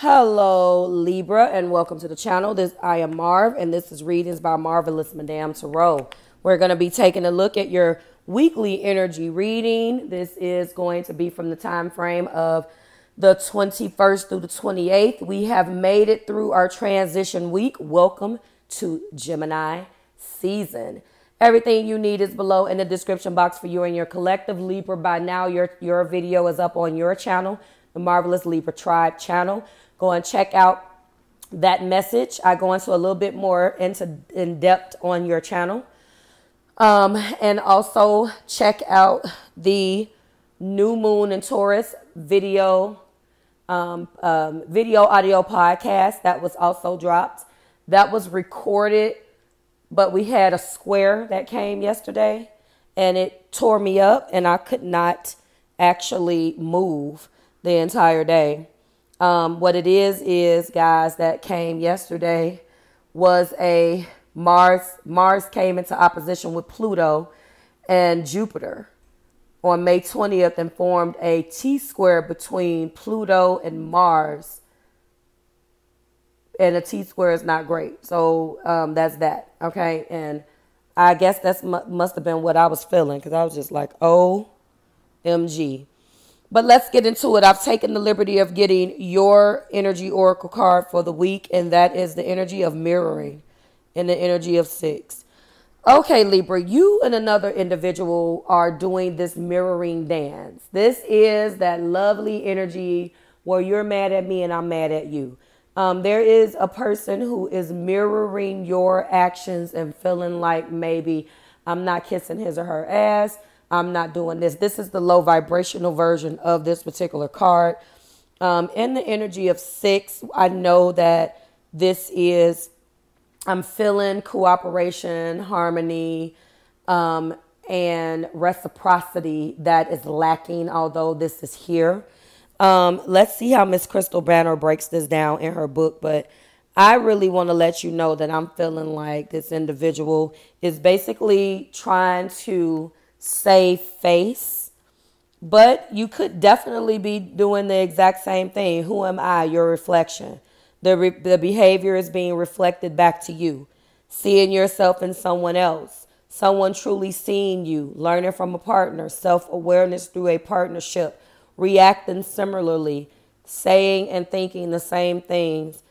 Hello, Libra, and welcome to the channel. I am Marv, and this is Readings by Marvelous Madame THRU. We're going to be taking a look at your weekly energy reading. This is going to be from the time frame of the 21st through the 28th. We have made it through our transition week. Welcome to Gemini season. Everything you need is below in the description box for you and your collective. Libra, by now your video is up on your channel, the Marvelous Libra Tribe channel. Go and check out that message. I go into a little bit more in depth on your channel. And also check out the new moon in Taurus video audio podcast that was also dropped. That was recorded, but we had a square that came yesterday and it tore me up and I could not actually move the entire day. What it is guys, that came yesterday was a Mars came into opposition with Pluto and Jupiter on May 20th and formed a T-square between Pluto and Mars. And a T-square is not great. So that's that. Okay. And I guess that's must have been what I was feeling, because I was just like, OMG. But let's get into it. I've taken the liberty of getting your energy oracle card for the week, and that is the energy of mirroring and the energy of 6. Okay, Libra, you and another individual are doing this mirroring dance. This is that lovely energy where you're mad at me and I'm mad at you. There is a person who is mirroring your actions and feeling like maybe I'm not kissing his or her ass. I'm not doing this. This is the low vibrational version of this particular card. In the energy of 6, I know that this is, I'm feeling cooperation, harmony, and reciprocity that is lacking, although this is here. Let's see how Miss Crystal Banner breaks this down in her book, but I really want to let you know that I'm feeling like this individual is basically trying to save face, but you could definitely be doing the exact same thing. Who am I? Your reflection. The behavior is being reflected back to you, seeing yourself in someone else, someone truly seeing you, learning from a partner, self-awareness through a partnership, reacting similarly, saying and thinking the same things.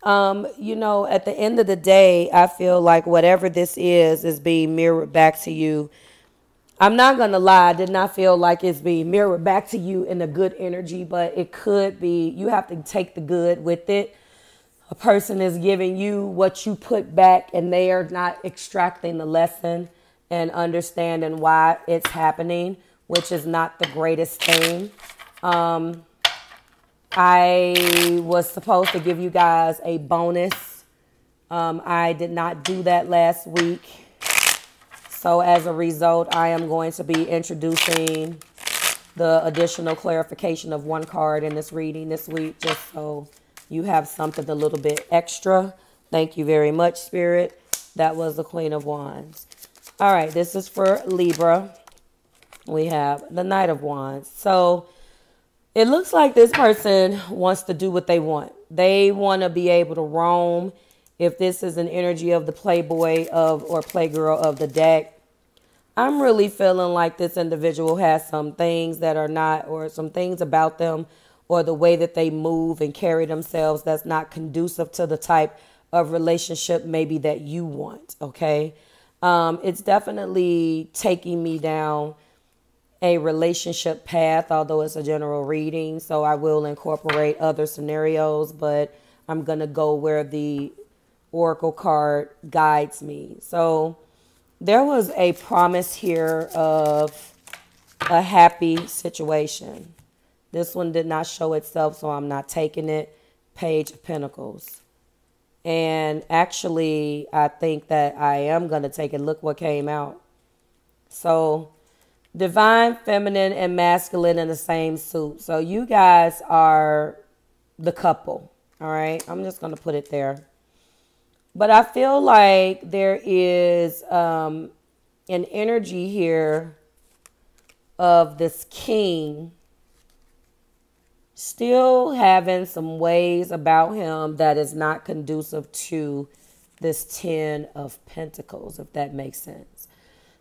You know, at the end of the day, I feel like whatever this is being mirrored back to you. I'm not going to lie, I did not feel like it's being mirrored back to you in a good energy, but it could be. You have to take the good with it. A person is giving you what you put back, and they are not extracting the lesson and understanding why it's happening, which is not the greatest thing. I was supposed to give you guys a bonus. I did not do that last week. So as a result, I am going to be introducing the additional clarification of one card in this reading this week, just so you have something a little bit extra. Thank you very much, Spirit. That was the Queen of Wands. All right, this is for Libra. We have the Knight of Wands. So it looks like this person wants to do what they want. They want to be able to roam. If this is an energy of the playboy or playgirl of the deck, I'm really feeling like this individual has some things that are not, or some things about them, or the way that they move and carry themselves that's not conducive to the type of relationship maybe that you want, okay? It's definitely taking me down a relationship path, although it's a general reading, so I will incorporate other scenarios, but I'm going to go where the oracle card guides me. So there was a promise here of a happy situation. This one did not show itself, so I'm not taking it. Page of Pentacles. And actually, I think that I am going to take it. Look what came out. So divine, feminine, and masculine in the same suit. So you guys are the couple. All right. I'm just going to put it there. But I feel like there is an energy here of this king still having some ways about him that is not conducive to this 10 of Pentacles, if that makes sense.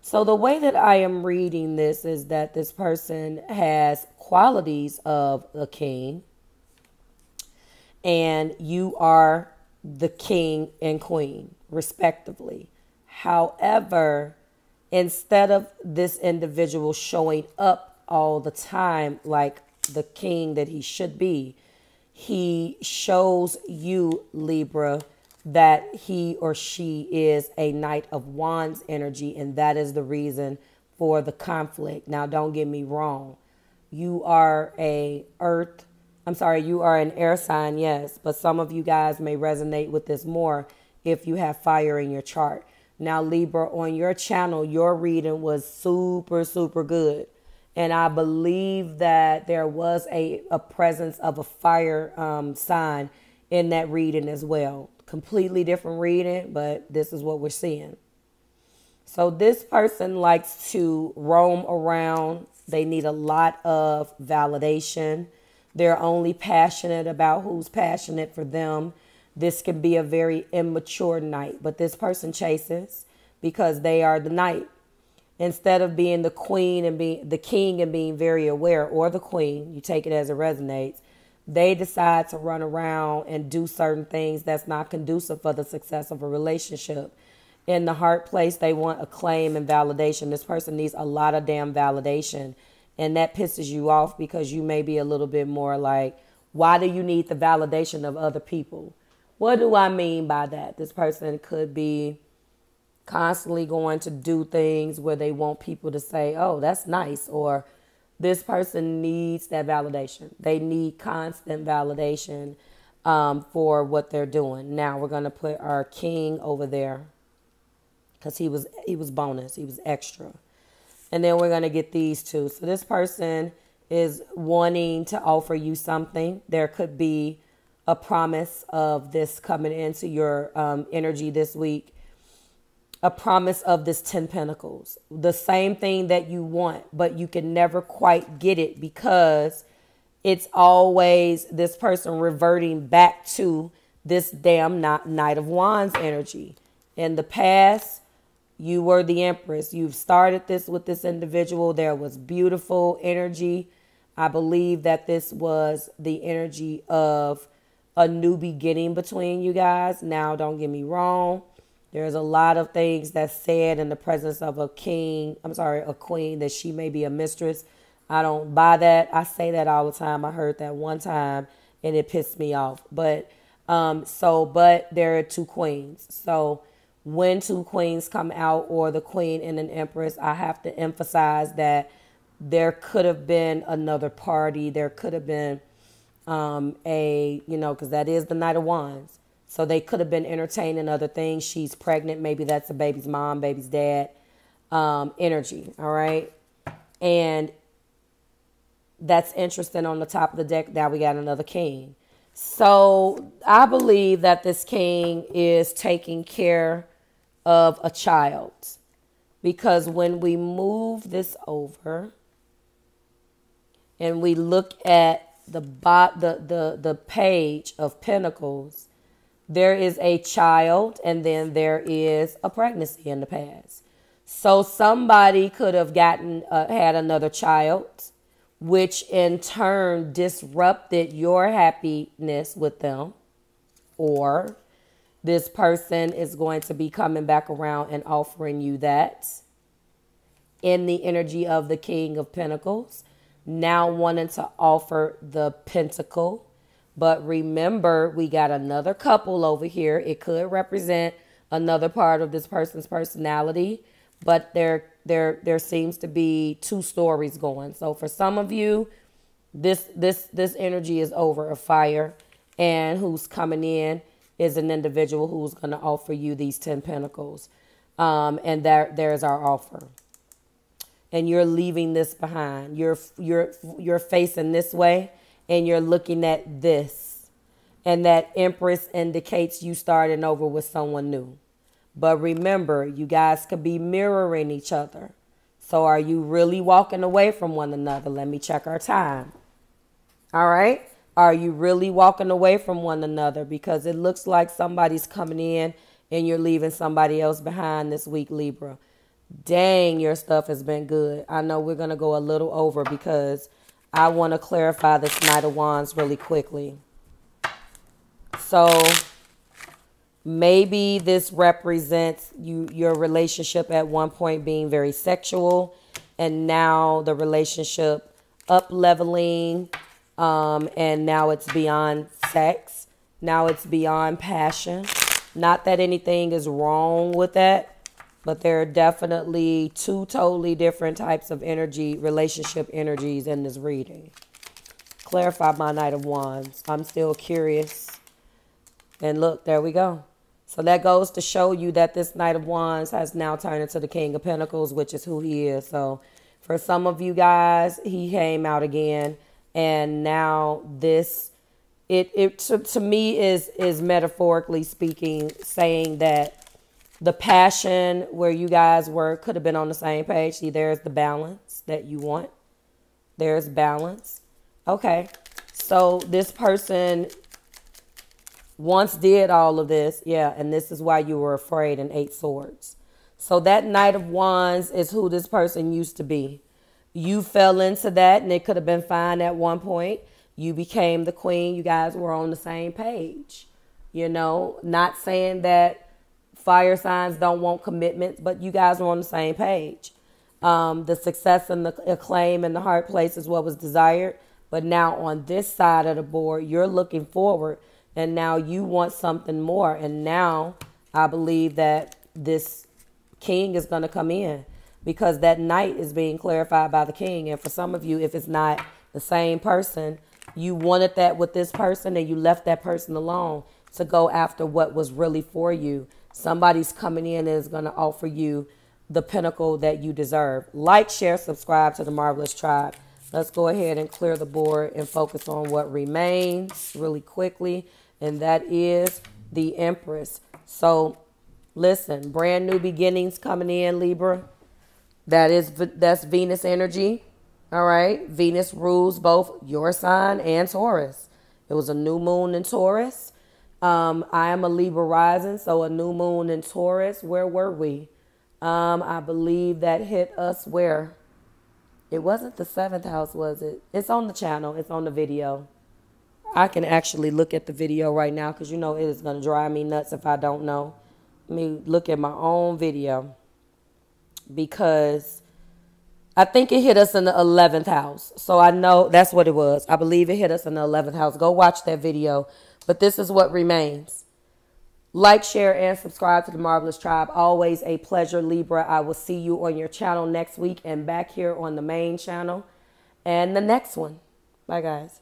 So the way that I am reading this is that this person has qualities of a king, and you are the king and queen, respectively. However, instead of this individual showing up all the time like the king that he should be, he shows you, Libra, that he or she is a Knight of Wands energy, and that is the reason for the conflict. Now, don't get me wrong. You are you are an air sign, yes, but some of you guys may resonate with this more if you have fire in your chart. Now, Libra, on your channel, your reading was super, super good. And I believe that there was a presence of a fire sign in that reading as well. Completely different reading, but this is what we're seeing. So this person likes to roam around. They need a lot of validation. They're only passionate about who's passionate for them. This can be a very immature knight, but this person chases because they are the knight. Instead of being the queen and being the king and being very aware, or the queen, you take it as it resonates, they decide to run around and do certain things that's not conducive for the success of a relationship. In the heart place, they want acclaim and validation. This person needs a lot of damn validation. And that pisses you off because you may be a little bit more like, why do you need the validation of other people? What do I mean by that? This person could be constantly going to do things where they want people to say, oh, that's nice, or this person needs that validation. They need constant validation for what they're doing. Now we're going to put our king over there because he was bonus. He was extra. And then we're going to get these two. So this person is wanting to offer you something. There could be a promise of this coming into your energy this week. A promise of this 10 Pentacles. The same thing that you want, but you can never quite get it because it's always this person reverting back to this damn Knight of Wands energy. In the past, you were the Empress. You've started this with this individual. There was beautiful energy. I believe that this was the energy of a new beginning between you guys. Now, don't get me wrong. There's a lot of things that's said in the presence of a queen, that she may be a mistress. I don't buy that. I say that all the time. I heard that one time and it pissed me off. But there are two queens. So when two queens come out, or the queen and an empress, I have to emphasize that there could have been another party. There could have been because that is the Knight of Wands. So they could have been entertaining other things. She's pregnant. Maybe that's the baby's mom, baby's dad energy. All right. And that's interesting. On the top of the deck, now we got another king. So I believe that this king is taking care of a child, because when we move this over and we look at the page of Pentacles, there is a child and then there is a pregnancy in the past. So somebody could have had another child, which in turn disrupted your happiness with them. Or this person is going to be coming back around and offering you that in the energy of the King of Pentacles, now wanting to offer the Pentacle. But remember, we got another couple over here. It could represent another part of this person's personality, but there seems to be two stories going. So for some of you, this energy is over a fire, and who's coming in is an individual who's going to offer you these 10 Pentacles. And there's our offer. And you're leaving this behind. You're facing this way, and you're looking at this. And that Empress indicates you starting over with someone new. But remember, you guys could be mirroring each other. So are you really walking away from one another? Let me check our time. All right. Are you really walking away from one another? Because it looks like somebody's coming in and you're leaving somebody else behind this week, Libra. Dang, your stuff has been good. I know we're going to go a little over because I want to clarify this Knight of Wands really quickly. So maybe this represents your relationship at one point being very sexual, and now the relationship up leveling, and now it's beyond sex. Now it's beyond passion. Not that anything is wrong with that, but there are definitely two totally different types of energy, relationship energies in this reading. Clarify my Knight of Wands. I'm still curious. And look, there we go. So that goes to show you that this Knight of Wands has now turned into the King of Pentacles, which is who he is. So for some of you guys, he came out again. And now this, to me is metaphorically speaking, saying that the passion where you guys could have been on the same page. See, there's the balance that you want. There's balance. Okay. So this person once did all of this. Yeah. And this is why you were afraid in 8 Swords. So that Knight of Wands is who this person used to be. You fell into that and it could have been fine at one point. You became the queen. You guys were on the same page. You know, not saying that fire signs don't want commitments, but you guys were on the same page. The success and the acclaim and the hard place is what was desired. But now on this side of the board, you're looking forward and now you want something more. And now I believe that this king is going to come in because that knight is being clarified by the king. And for some of you, if it's not the same person, you wanted that with this person and you left that person alone to go after what was really for you. Somebody's coming in and is going to offer you the pinnacle that you deserve. Like, share, subscribe to the Marvelous Tribe. Let's go ahead and clear the board and focus on what remains really quickly. And that is the Empress. So listen, brand new beginnings coming in, Libra. That's Venus energy. All right. Venus rules both your sign and Taurus. It was a new moon in Taurus. I am a Libra rising, so a new moon in Taurus. Where were we? I believe that hit us where? It wasn't the 7th house, was it? It's on the channel. It's on the video. I can actually look at the video right now because you know it is going to drive me nuts if I don't know. Let me look at my own video because I think it hit us in the 11th house. So I know that's what it was. I believe it hit us in the 11th house. Go watch that video. But this is what remains. Like, share, and subscribe to the Marvelous Tribe. Always a pleasure, Libra. I will see you on your channel next week and back here on the main channel and the next one. Bye, guys.